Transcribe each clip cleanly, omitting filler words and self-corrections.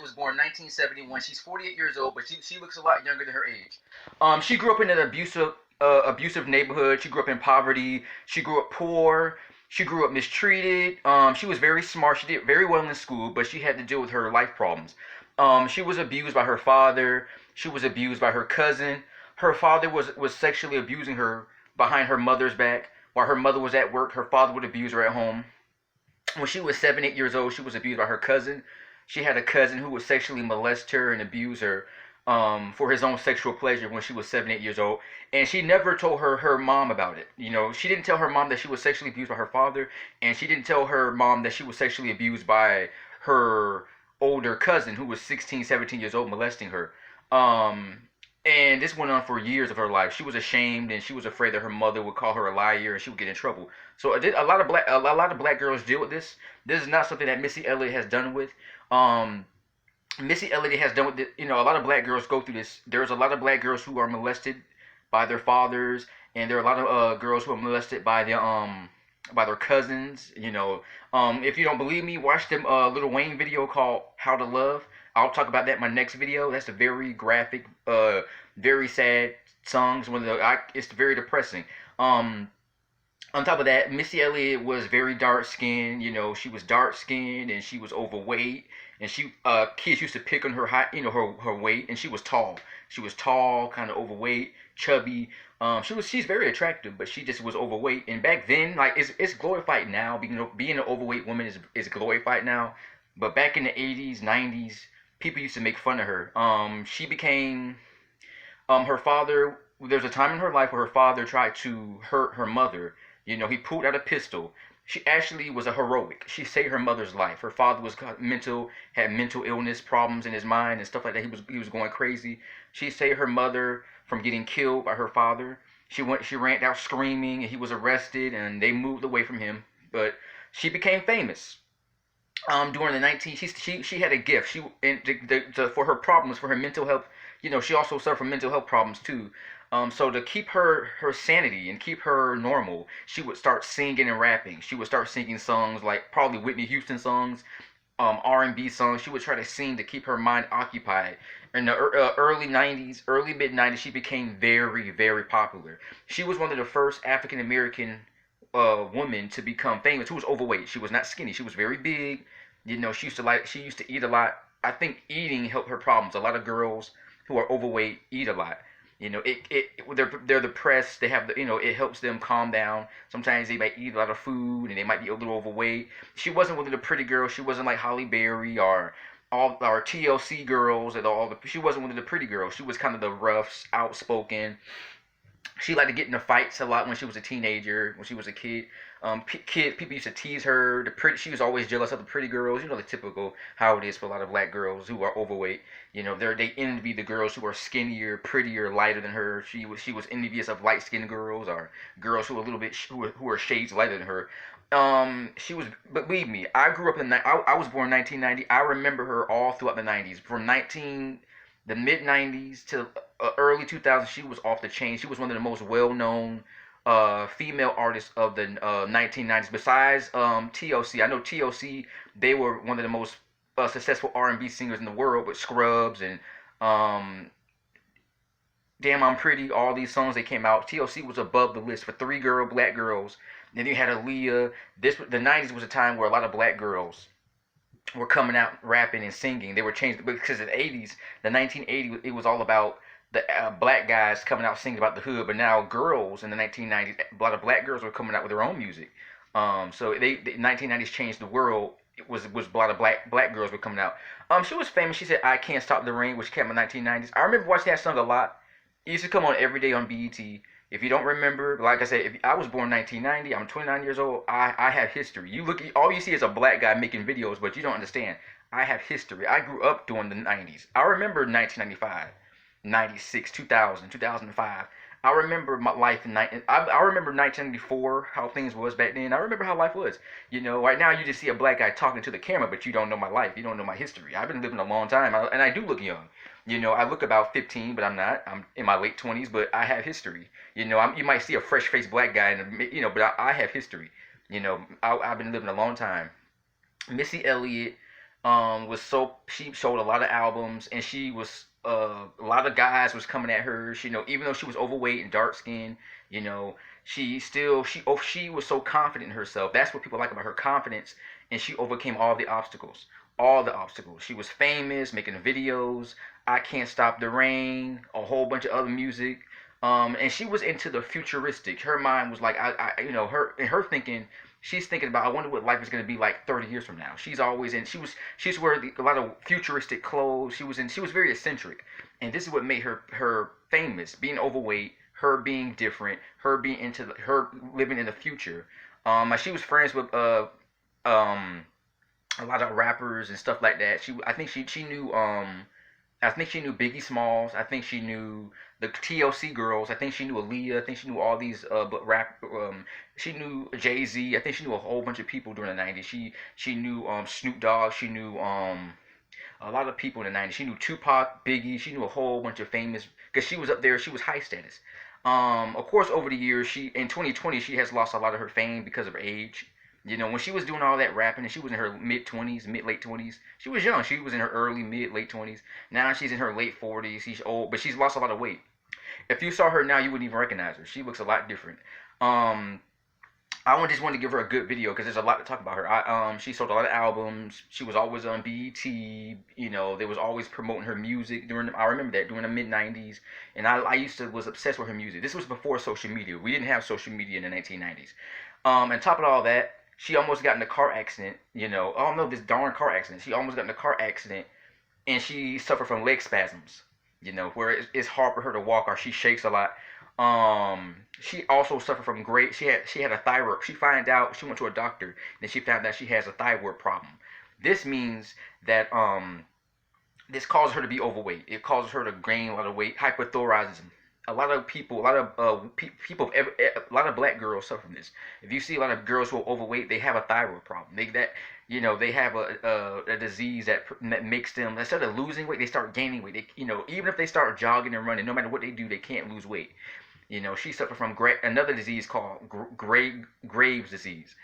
Elliott was born 1971. She's 48 years old, but she looks a lot younger than her age. She grew up in an abusive neighborhood. She grew up in poverty. She grew up poor. She grew up mistreated. She was very smart. She did very well in school, but she had to deal with her life problems. She was abused by her father. She was abused by her cousin. Her father was sexually abusing her behind her mother's back. While her mother was at work, her father would abuse her at home. When she was 7, 8 years old, she was abused by her cousin. She had a cousin who would sexually molest her and abuse her for his own sexual pleasure when she was 7, 8 years old. And she never told her mom about it. You know, she didn't tell her mom that she was sexually abused by her father, and she didn't tell her mom that she was sexually abused by her older cousin who was 16, 17 years old molesting her. Um, and this went on for years of her life. She was ashamed and she was afraid that her mother would call her a liar and she would get in trouble. So a lot of black girls deal with this. This is not something that Missy Elliott has done with. Um, Missy Elliott has done with it. You know, a lot of black girls go through this. There's a lot of black girls who are molested by their fathers, and there are a lot of girls who are molested by their cousins. You know, if you don't believe me, watch the Little Wayne video called "How to Love." I'll talk about that in my next video. That's a very graphic, very sad songs. It's very depressing. Um, on top of that, Missy Elliott was very dark skinned. You know, she was dark skinned and she was overweight. And kids used to pick on her height, her weight, and she was tall. She was tall, kind of overweight, chubby. She's very attractive, but she just was overweight. And back then, like it's glorified now. Being an overweight woman is glorified now. But back in the 80s, 90s, people used to make fun of her. She became her father. There's a time in her life where her father tried to hurt her mother. You know, he pulled out a pistol. She actually was a heroic. She saved her mother's life. Her father had mental illness problems in his mind and stuff like that. He was going crazy. She saved her mother from getting killed by her father. She ran out screaming, and he was arrested, and they moved away from him. But she became famous. During the 19, she had a gift. For her problems, for her mental health. You know, she also suffered from mental health problems too. So to keep her sanity and keep her normal, she would start singing and rapping. She would start singing songs like probably Whitney Houston songs, R&B songs. She would try to sing to keep her mind occupied. In the early 90s, early mid 90s, she became very, very popular. She was one of the first African American woman to become famous who was overweight. She was not skinny. She was very big. You know, she used to eat a lot. I think eating helped her problems. A lot of girls who are overweight eat a lot. You know, they're depressed. They have it helps them calm down. Sometimes they might eat a lot of food and they might be a little overweight. She wasn't one of the pretty girls. She wasn't like Holly Berry or all our TLC girls and all the. She wasn't one of the pretty girls. She was kind of the rough, outspoken. She liked to get into fights a lot when she was a teenager, when she was a kid. People used to tease her. She was always jealous of the pretty girls. You know the typical how it is for a lot of black girls who are overweight. You know, they envy the girls who are skinnier, prettier, lighter than her. She was envious of light skinned girls or girls who are a little bit who are shades lighter than her. But believe me, I grew up I was born in 1990. I remember her all throughout the 90s, from the mid 90s to early 2000s. She was off the chain. She was one of the most well known female artists of the 1990s. Besides TLC, I know TLC. They were one of the most successful R&B singers in the world with Scrubs and um, Damn I'm Pretty. All these songs they came out. TLC was above the list for black girls. Then you had Aaliyah. The 90s was a time where a lot of black girls were coming out rapping and singing. They were changed because in the 80s, the 1980s, it was all about the black guys coming out singing about the hood. But now girls in the 1990s, a lot of black girls were coming out with their own music. So the 1990s changed the world. It was a lot of black girls were coming out. She was famous. She said "I Can't Stop the Rain," which came in the 1990s. I remember watching that song a lot. It used to come on every day on BET. If you don't remember, like I said, if I was born in 1990, I'm 29 years old. I have history. All you see is a black guy making videos, but you don't understand. I have history. I grew up during the 90s. I remember 1995, 96, 2000, 2005. I remember my life I remember 1994, how things was back then. I remember how life was. You know, right now you just see a black guy talking to the camera, but you don't know my life. You don't know my history. I've been living a long time, and I do look young. You know, I look about 15, but I'm not. I'm in my late 20s, but I have history. You know, you might see a fresh-faced black guy, but I have history. You know, I've been living a long time. Missy Elliott Was so she sold a lot of albums, and she was a lot of guys was coming at her. She, even though she was overweight and dark skinned, you know, she was so confident in herself. That's what people like about her, confidence, and she overcame all the obstacles. All the obstacles. She was famous, making videos. I Can't Stop the Rain, a whole bunch of other music. And she was into the futuristic. Her mind was like, her in her thinking, she's thinking about, I wonder what life is going to be like 30 years from now. She's always in. She's wearing a lot of futuristic clothes. She was very eccentric, and this is what made her famous. Being overweight, her being different, her being her living in the future. She was friends with um a lot of rappers and stuff like that. I think she knew I think she knew Biggie Smalls. I think she knew the TLC girls. I think she knew Aaliyah. I think she knew all these but rap. She knew Jay Z. I think she knew a whole bunch of people during the '90s. She knew Snoop Dogg. She knew a lot of people in the '90s. She knew Tupac, Biggie. She knew a whole bunch of famous, because she was up there. She was high status. Of course, over the years, she in 2020 she has lost a lot of her fame because of her age. When she was doing all that rapping, and she was in her mid 20s, mid late 20s, she was young. She was in her early mid late 20s. Now she's in her late 40s. She's old, but she's lost a lot of weight. If you saw her now, you wouldn't even recognize her. She looks a lot different. Um, just wanted to give her a good video because there's a lot to talk about her. She sold a lot of albums. She was always on BET. They was always promoting her music I remember that during the mid '90s, and I used to was obsessed with her music. This was before social media. We didn't have social media in the 1990s. And top of all that, she almost got in a car accident. Oh no, this darn car accident. She almost got in a car accident, and she suffered from leg spasms. Where it's hard for her to walk, or she shakes a lot. She also suffered from great. She had a thyroid. She went to a doctor, and she found out she has a thyroid problem. This means that this causes her to be overweight. It causes her to gain a lot of weight. Hypothyroidism. A lot of people, people, a lot of black girls suffer from this. If you see a lot of girls who are overweight, they have a thyroid problem. They have a disease that makes them, instead of losing weight, they start gaining weight. Even if they start jogging and running, no matter what they do, they can't lose weight. She suffered from another disease called Graves' disease.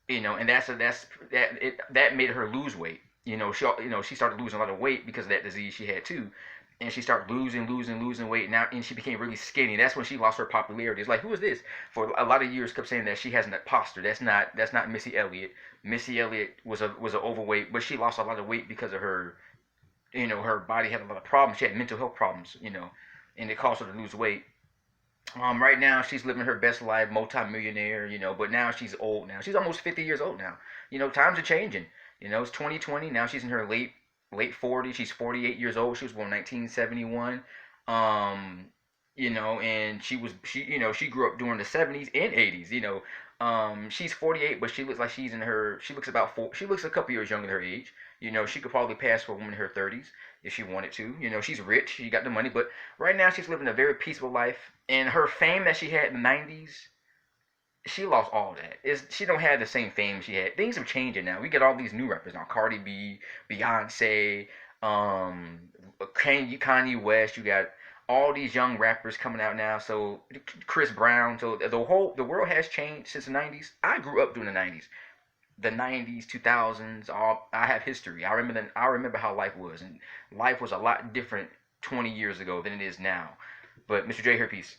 And that made her lose weight. She started losing a lot of weight because of that disease she had too, and she started losing weight now, and she became really skinny. That's when she lost her popularity. It's like, who is this? For a lot of years, kept saying that she has an imposter. That's not Missy Elliott. Missy Elliott was an overweight, but she lost a lot of weight because of her. Her body had a lot of problems. She had mental health problems. And it caused her to lose weight. Right now she's living her best life, multi-millionaire. But now she's old. Now she's almost 50 years old now. Times are changing. It's 2020 now. She's in her late 40s. She's 48 years old. She was born in 1971. And she grew up during the 70s and 80s. She's 48, but she looks like she looks about she looks a couple years younger than her age. She could probably pass for a woman in her 30s if she wanted to. She's rich, she got the money, but right now she's living a very peaceful life. And her fame that she had in the 90s, she lost all that. She don't have the same fame she had. Things are changing now. We get all these new rappers now. Cardi B, Beyonce, Kanye West. You got all these young rappers coming out now. So Chris Brown. So the world has changed since the '90s. I grew up during the '90s. The '90s, 2000s. I have history. I remember how life was, and life was a lot different 20 years ago than it is now. But Mr. J here, peace.